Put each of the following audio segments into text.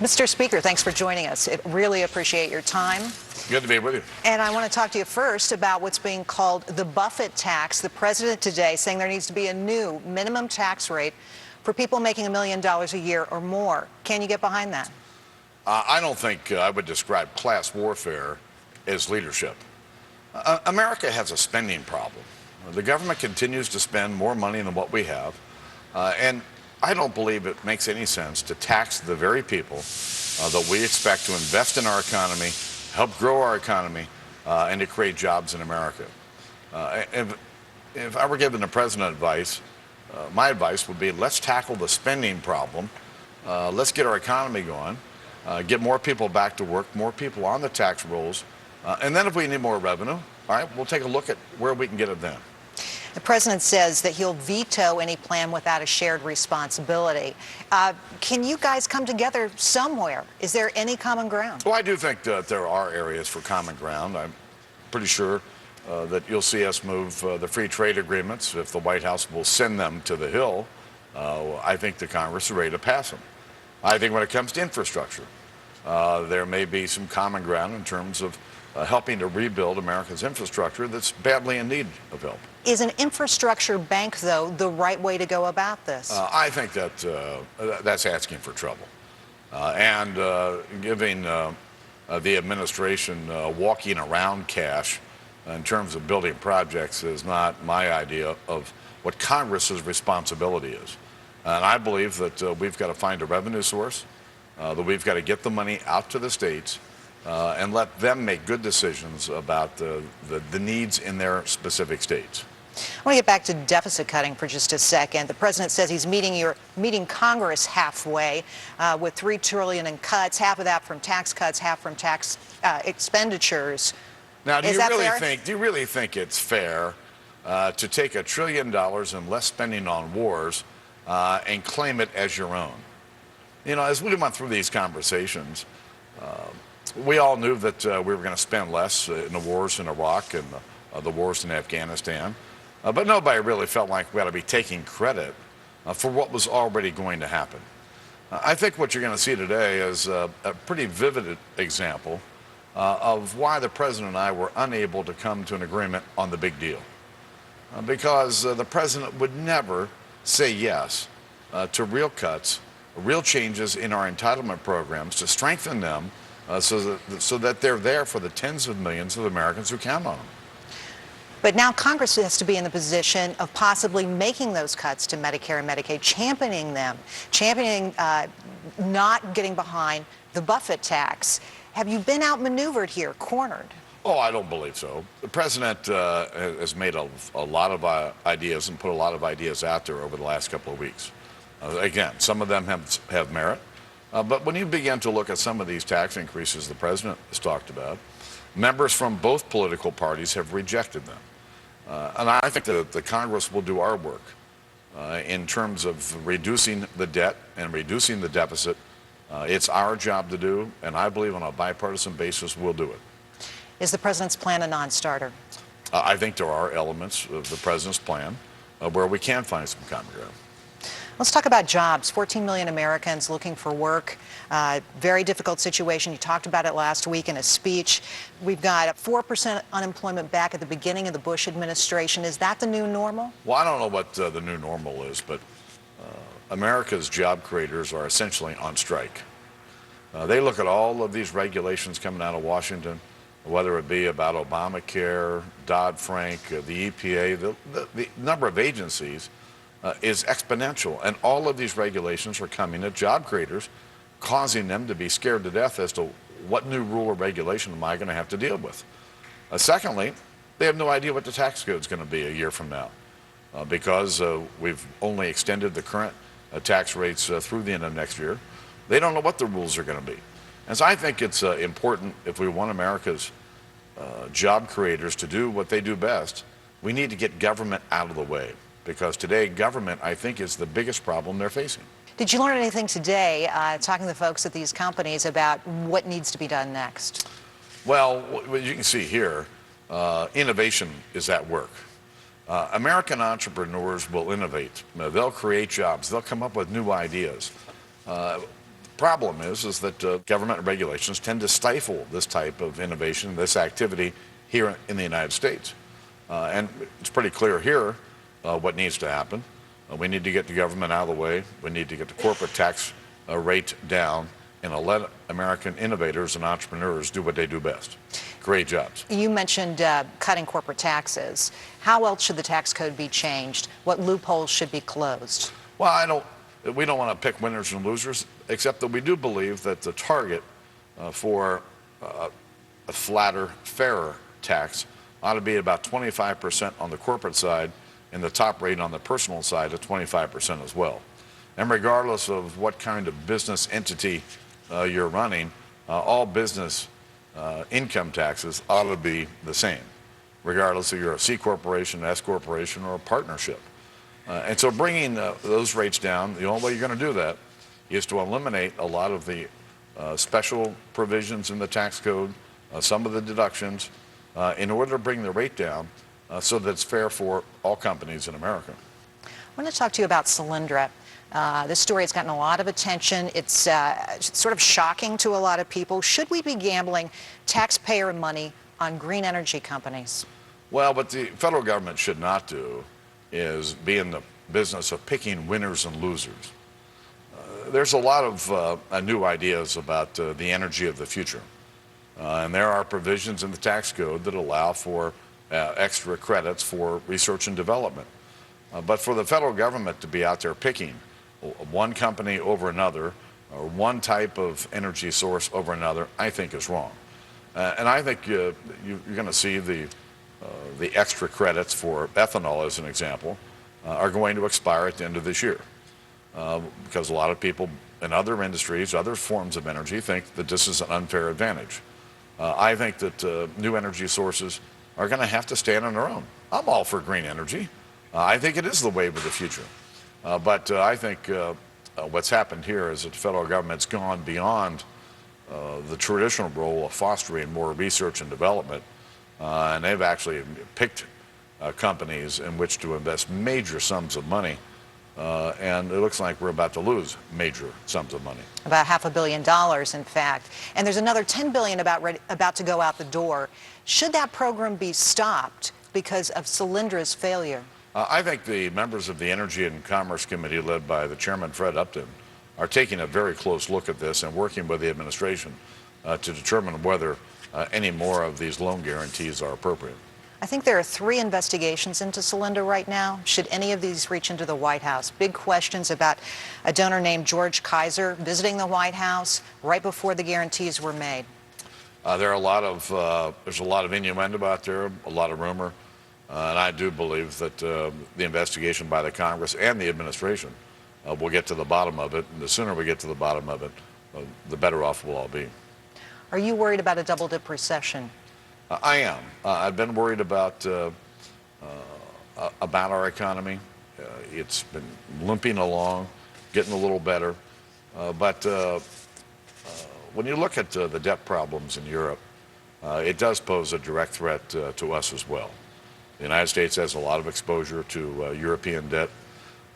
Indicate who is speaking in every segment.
Speaker 1: Mr. Speaker, thanks for joining us. I really appreciate your time.
Speaker 2: Good to be with you.
Speaker 1: And I want to talk to you first about what's being called the Buffett tax. The president today saying there needs to be a new minimum tax rate for people making $1 million a year or more. Can you get behind that?
Speaker 2: I don't think I would describe class warfare as leadership. America has a spending problem. The government continues to spend more money than what we have, and I don't believe it makes any sense to tax the very people that we expect to invest in our economy, help grow our economy, and to create jobs in America. If I were giving the president advice, my advice would be let's tackle the spending problem. Let's get our economy going, get more people back to work, more people on the tax rolls, and then if we need more revenue, all right, we'll take a look at where we can get it then.
Speaker 1: The president says that he'll veto any plan without a shared responsibility. Can you guys come together somewhere? Is there any common ground?
Speaker 2: Well, I do think that there are areas for common ground. I'm pretty sure that you'll see us move the free trade agreements if the White House will send them to the Hill. I think the Congress is ready to pass them. I think when it comes to infrastructure, there may be some common ground in terms of helping to rebuild America's infrastructure that's badly in need of help.
Speaker 1: Is an infrastructure bank, though, the right way to go about this?
Speaker 2: I think that that's asking for trouble. And giving the administration walking around cash in terms of building projects is not my idea of what Congress's responsibility is. And I believe that we've got to find a revenue source, that we've got to get the money out to the states, and let them make good decisions about the needs in their specific states.
Speaker 1: I want to get back to deficit cutting for just a second. The president says he's meeting Congress halfway with $3 trillion in cuts, half of that from tax cuts, half from tax expenditures.
Speaker 2: Now, do you really think it's fair to take $1 trillion in less spending on wars and claim it as your own? You know, as we went through these conversations, we all knew that we were going to spend less in the wars in Iraq and the wars in Afghanistan. But nobody really felt like we ought to be taking credit for what was already going to happen. I think what you're going to see today is a pretty vivid example of why the president and I were unable to come to an agreement on the big deal. Because the president would never say yes to real cuts, real changes in our entitlement programs to strengthen them so that they're there for the tens of millions of Americans who count on them.
Speaker 1: But now Congress has to be in the position of possibly making those cuts to Medicare and Medicaid, championing them, not getting behind the Buffett tax. Have you been outmaneuvered here, cornered?
Speaker 2: Oh, I don't believe so. The president has made a lot of ideas and put a lot of ideas out there over the last couple of weeks. Again, some of them have merit. But when you begin to look at some of these tax increases the president has talked about, members from both political parties have rejected them. And I think that the Congress will do our work in terms of reducing the debt and reducing the deficit. It's our job to do, and I believe on a bipartisan basis we'll do it.
Speaker 1: Is the president's plan a non-starter?
Speaker 2: I think there are elements of the president's plan where we can find some common ground.
Speaker 1: Let's talk about jobs. 14 million Americans looking for work. Very difficult situation. You talked about it last week in a speech. We've got 4% unemployment back at the beginning of the Bush administration. Is that the new normal?
Speaker 2: Well, I don't know what the new normal is, but America's job creators are essentially on strike. They look at all of these regulations coming out of Washington, whether it be about Obamacare, Dodd-Frank, the EPA, the number of agencies is exponential, and all of these regulations are coming at job creators, causing them to be scared to death as to what new rule or regulation am I going to have to deal with. Secondly, they have no idea what the tax code is going to be a year from now because we've only extended the current tax rates through the end of next year. They don't know what the rules are going to be. And so I think it's important, if we want America's job creators to do what they do best, we need to get government out of the way. Because today, government, I think, is the biggest problem they're facing.
Speaker 1: Did you learn anything today, talking to the folks at these companies, about what needs to be done next?
Speaker 2: Well, what you can see here, innovation is at work. American entrepreneurs will innovate. They'll create jobs. They'll come up with new ideas. problem is that government regulations tend to stifle this type of innovation, this activity here in the United States. And it's pretty clear here what needs to happen. We need to get the government out of the way. We need to get the corporate tax rate down and let American innovators and entrepreneurs do what they do best, create jobs.
Speaker 1: You mentioned cutting corporate taxes. How else should the tax code be changed? What loopholes should be closed?
Speaker 2: Well, we don't want to pick winners and losers, except that we do believe that the target for a flatter, fairer tax ought to be about 25% on the corporate side and the top rate on the personal side at 25% as well. And regardless of what kind of business entity you're running, all business income taxes ought to be the same, regardless if you're a C corporation, S corporation, or a partnership. And so bringing those rates down, the only way you're going to do that is to eliminate a lot of the special provisions in the tax code, some of the deductions, in order to bring the rate down so that it's fair for all companies in America.
Speaker 1: I want to talk to you about Solyndra. This story has gotten a lot of attention. It's sort of shocking to a lot of people. Should we be gambling taxpayer money on green energy companies?
Speaker 2: Well, what the federal government should not do is be in the business of picking winners and losers. There's a lot of new ideas about the energy of the future. And there are provisions in the tax code that allow for extra credits for research and development. But for the federal government to be out there picking one company over another or one type of energy source over another, I think is wrong. And I think you're going to see the extra credits for ethanol, as an example, are going to expire at the end of this year. Because a lot of people in other industries, other forms of energy, think that this is an unfair advantage. I think that new energy sources are going to have to stand on their own. I'm all for green energy. I think it is the wave of the future. But I think what's happened here is that the federal government's gone beyond the traditional role of fostering more research and development, and they've actually picked companies in which to invest major sums of money, and it looks like we're about to lose major sums of money.
Speaker 1: About $500 million, in fact. And there's another $10 billion about to go out the door. Should that program be stopped because of Solyndra's failure?
Speaker 2: I think the members of the Energy and Commerce Committee, led by the chairman, Fred Upton, are taking a very close look at this and working with the administration to determine whether any more of these loan guarantees are appropriate.
Speaker 1: I think there are 3 investigations into Solyndra right now. Should any of these reach into the White House? Big questions about a donor named George Kaiser visiting the White House right before the guarantees were made.
Speaker 2: There's a lot of innuendo out there, a lot of rumor, and I do believe that the investigation by the Congress and the administration will get to the bottom of it, and the sooner we get to the bottom of it, the better off we'll all be.
Speaker 1: Are you worried about a double-dip recession?
Speaker 2: I am. I've been worried about our economy. It's been limping along, getting a little better, but when you look at the debt problems in Europe, it does pose a direct threat to us as well. The United States has a lot of exposure to European debt,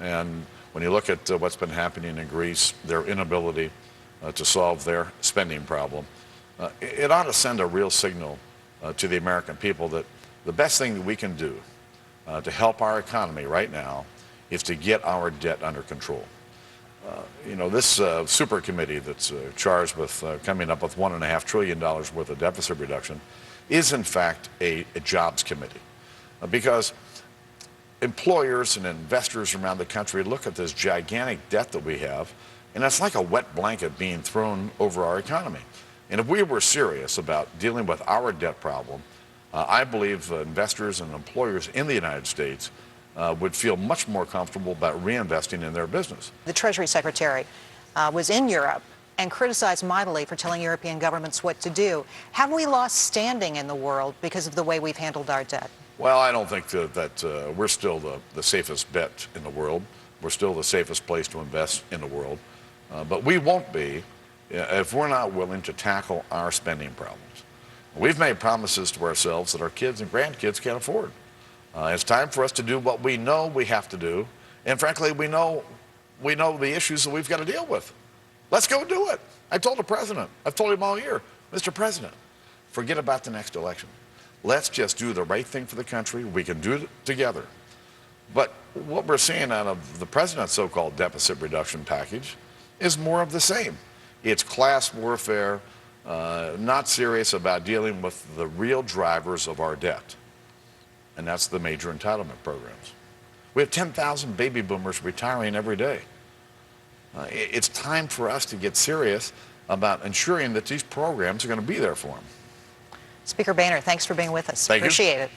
Speaker 2: and when you look at what's been happening in Greece, their inability to solve their spending problem, it ought to send a real signal to the American people that the best thing that we can do to help our economy right now is to get our debt under control. This super committee that's charged with coming up with $1.5 trillion worth of deficit reduction is in fact a jobs committee, because employers and investors around the country look at this gigantic debt that we have, and it's like a wet blanket being thrown over our economy. And if we were serious about dealing with our debt problem, I believe investors and employers in the United States would feel much more comfortable about reinvesting in their business.
Speaker 1: The Treasury Secretary was in Europe and criticized mightily for telling European governments what to do. Have we lost standing in the world because of the way we've handled our debt?
Speaker 2: Well, I don't think that we're still the safest bet in the world. We're still the safest place to invest in the world. But we won't be if we're not willing to tackle our spending problems. We've made promises to ourselves that our kids and grandkids can't afford. It's time for us to do what we know we have to do, and frankly, we know the issues that we've got to deal with. Let's go do it. I told the president, I've told him all year, Mr. President, forget about the next election. Let's just do the right thing for the country. We can do it together. But what we're seeing out of the president's so-called deficit reduction package is more of the same. It's class warfare, not serious about dealing with the real drivers of our debt. And that's the major entitlement programs. We have 10,000 baby boomers retiring every day. It's time for us to get serious about ensuring that these programs are going to be there for them.
Speaker 1: Speaker Boehner, thanks for being with us.
Speaker 2: Thank you.
Speaker 1: Appreciate it.